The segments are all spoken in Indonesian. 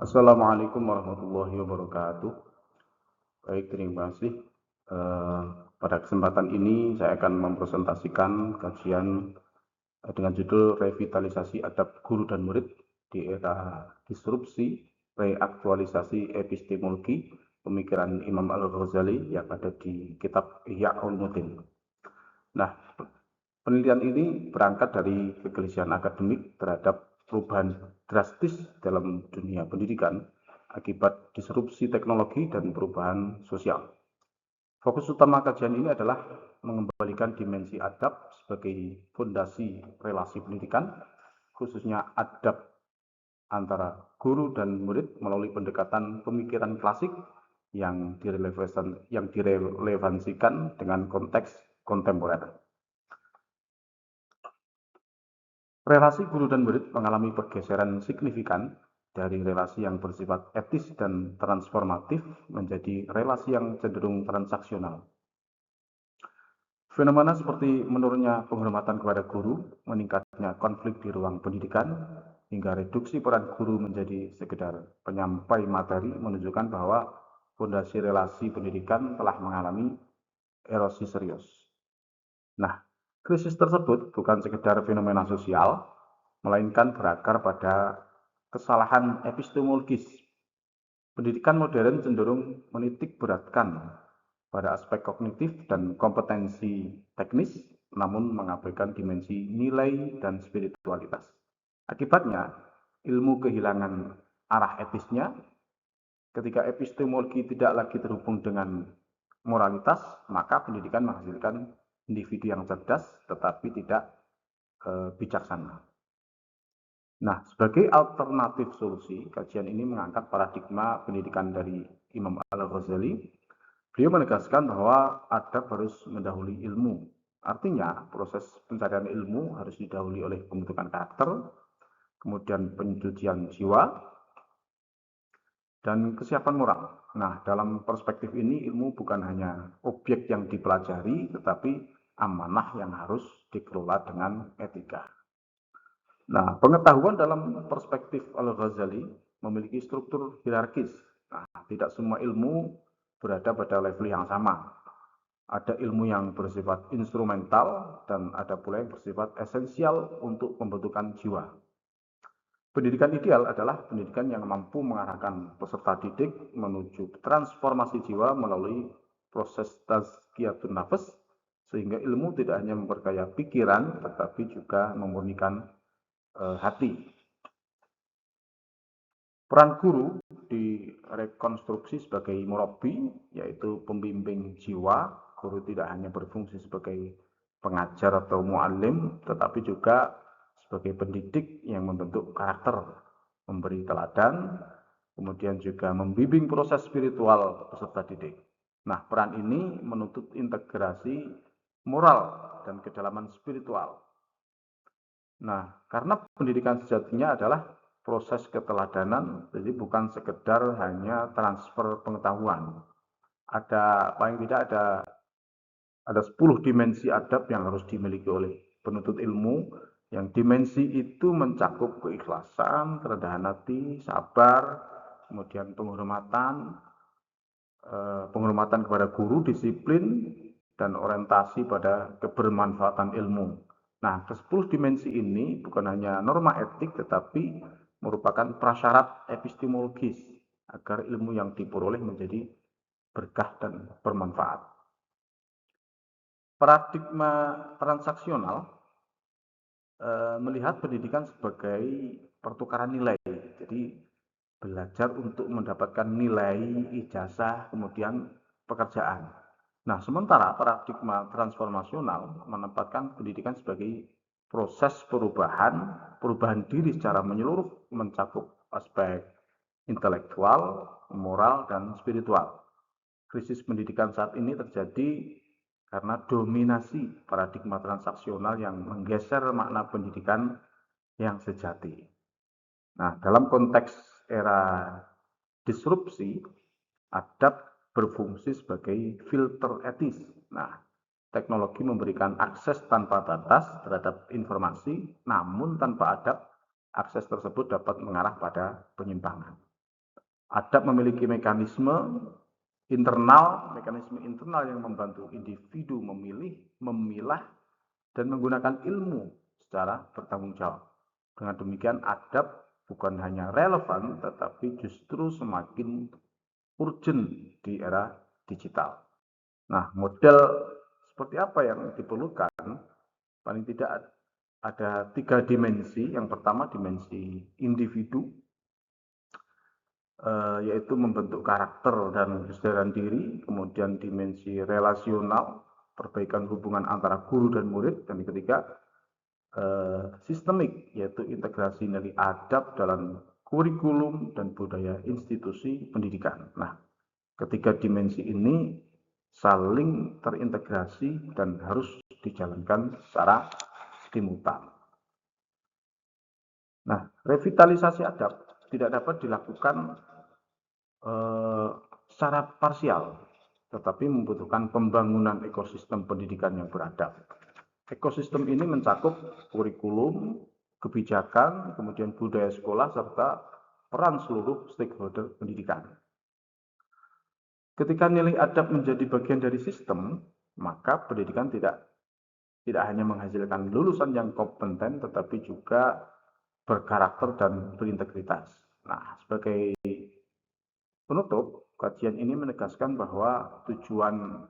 Assalamualaikum warahmatullahi wabarakatuh. Baik, terima kasih. Eh, Pada kesempatan ini saya akan mempresentasikan kajian dengan judul Revitalisasi Adab Guru dan Murid di Era Disrupsi, Reaktualisasi Epistemologi, Pemikiran Imam Al-Ghazali yang ada di kitab Ihya Ulumuddin. Nah, penelitian ini berangkat dari kegelisahan akademik terhadap perubahan drastis dalam dunia pendidikan akibat disrupsi teknologi dan perubahan sosial. Fokus utama kajian ini adalah mengembalikan dimensi adab sebagai fondasi relasi pendidikan, khususnya adab antara guru dan murid melalui pendekatan pemikiran klasik yang direlevansikan dengan konteks kontemporer. Relasi guru dan murid mengalami pergeseran signifikan dari relasi yang bersifat etis dan transformatif menjadi relasi yang cenderung transaksional. Fenomena seperti menurunnya penghormatan kepada guru, meningkatnya konflik di ruang pendidikan, hingga reduksi peran guru menjadi sekedar penyampai materi menunjukkan bahwa fondasi relasi pendidikan telah mengalami erosi serius. Nah, krisis tersebut bukan sekedar fenomena sosial, melainkan berakar pada kesalahan epistemologis. Pendidikan modern cenderung menitik beratkan pada aspek kognitif dan kompetensi teknis, namun mengabaikan dimensi nilai dan spiritualitas. Akibatnya, ilmu kehilangan arah etisnya. Ketika epistemologi tidak lagi terhubung dengan moralitas, maka pendidikan menghasilkan individu yang cerdas tetapi tidak bijaksana. Nah, sebagai alternatif solusi, kajian ini mengangkat paradigma pendidikan dari Imam Al-Ghazali. Beliau menegaskan bahwa adab harus mendahului ilmu. Artinya, proses pencarian ilmu harus didahului oleh pembentukan karakter, kemudian pencucian jiwa, dan kesiapan moral. Nah, dalam perspektif ini, ilmu bukan hanya objek yang dipelajari, tetapi amanah yang harus dikelola dengan etika. Nah, pengetahuan dalam perspektif Al-Ghazali memiliki struktur hierarkis. Nah, tidak semua ilmu berada pada level yang sama. Ada ilmu yang bersifat instrumental dan ada pula yang bersifat esensial untuk pembentukan jiwa. Pendidikan ideal adalah pendidikan yang mampu mengarahkan peserta didik menuju transformasi jiwa melalui proses tazkiyatun nafas, sehingga ilmu tidak hanya memperkaya pikiran, tetapi juga memurnikan hati. Peran guru direkonstruksi sebagai murabi, yaitu pembimbing jiwa. Guru tidak hanya berfungsi sebagai pengajar atau muallim, tetapi juga sebagai pendidik yang membentuk karakter, memberi teladan, kemudian juga membimbing proses spiritual peserta didik. Nah, peran ini menuntut integrasi moral dan kedalaman spiritual. Nah, karena pendidikan sejatinya adalah proses keteladanan, jadi bukan sekedar hanya transfer pengetahuan. Paling tidak ada 10 dimensi adab yang harus dimiliki oleh penuntut ilmu, yang dimensi itu mencakup keikhlasan, kerendahan hati, sabar, kemudian penghormatan kepada guru, disiplin, dan orientasi pada kebermanfaatan ilmu. Nah, ke-10 dimensi ini bukan hanya norma etik, tetapi merupakan prasyarat epistemologis agar ilmu yang diperoleh menjadi berkah dan bermanfaat. Paradigma transaksional melihat pendidikan sebagai pertukaran nilai. Jadi, belajar untuk mendapatkan nilai, ijazah, kemudian pekerjaan. Nah, sementara paradigma transformasional menempatkan pendidikan sebagai proses perubahan diri secara menyeluruh, mencakup aspek intelektual, moral, dan spiritual. Krisis pendidikan saat ini terjadi karena dominasi paradigma transaksional yang menggeser makna pendidikan yang sejati. Nah, dalam konteks era disrupsi, adab berfungsi sebagai filter etis. Nah, teknologi memberikan akses tanpa batas terhadap informasi, namun tanpa adab, akses tersebut dapat mengarah pada penyimpangan. Adab memiliki mekanisme internal yang membantu individu memilih, memilah, dan menggunakan ilmu secara bertanggung jawab. Dengan demikian, adab bukan hanya relevan, tetapi justru semakin urgent di era digital. Nah, model seperti apa yang diperlukan? Paling tidak ada 3 dimensi. Yang pertama dimensi individu, yaitu membentuk karakter dan kesadaran diri. Kemudian dimensi relasional, perbaikan hubungan antara guru dan murid. Dan yang ketiga, sistemik, yaitu integrasi nilai adab dalam kurikulum dan budaya institusi pendidikan. Nah, ketiga dimensi ini saling terintegrasi dan harus dijalankan secara simultan. Nah, revitalisasi adab tidak dapat dilakukan secara parsial, tetapi membutuhkan pembangunan ekosistem pendidikan yang beradab. Ekosistem ini mencakup kurikulum, kebijakan, kemudian budaya sekolah, serta peran seluruh stakeholder pendidikan. Ketika nilai adab menjadi bagian dari sistem, maka pendidikan tidak hanya menghasilkan lulusan yang kompeten, tetapi juga berkarakter dan berintegritas. Nah, sebagai penutup, kajian ini menegaskan bahwa tujuan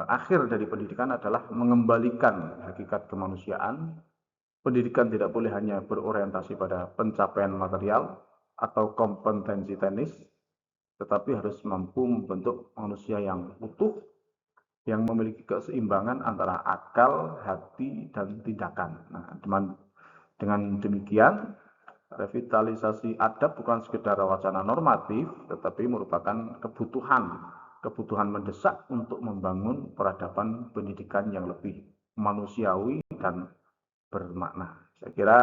akhir dari pendidikan adalah mengembalikan hakikat kemanusiaan. Pendidikan tidak boleh hanya berorientasi pada pencapaian material atau kompetensi teknis, tetapi harus mampu membentuk manusia yang utuh, yang memiliki keseimbangan antara akal, hati, dan tindakan. Nah, dengan demikian, revitalisasi adab bukan sekedar wacana normatif, tetapi merupakan kebutuhan mendesak untuk membangun peradaban pendidikan yang lebih manusiawi dan bermakna. Saya kira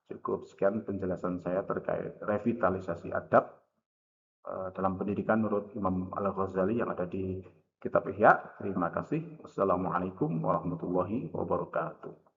cukup sekian penjelasan saya terkait revitalisasi adab dalam pendidikan menurut Imam Al-Ghazali yang ada di kitab Ihya. Terima kasih. Wassalamualaikum warahmatullahi wabarakatuh.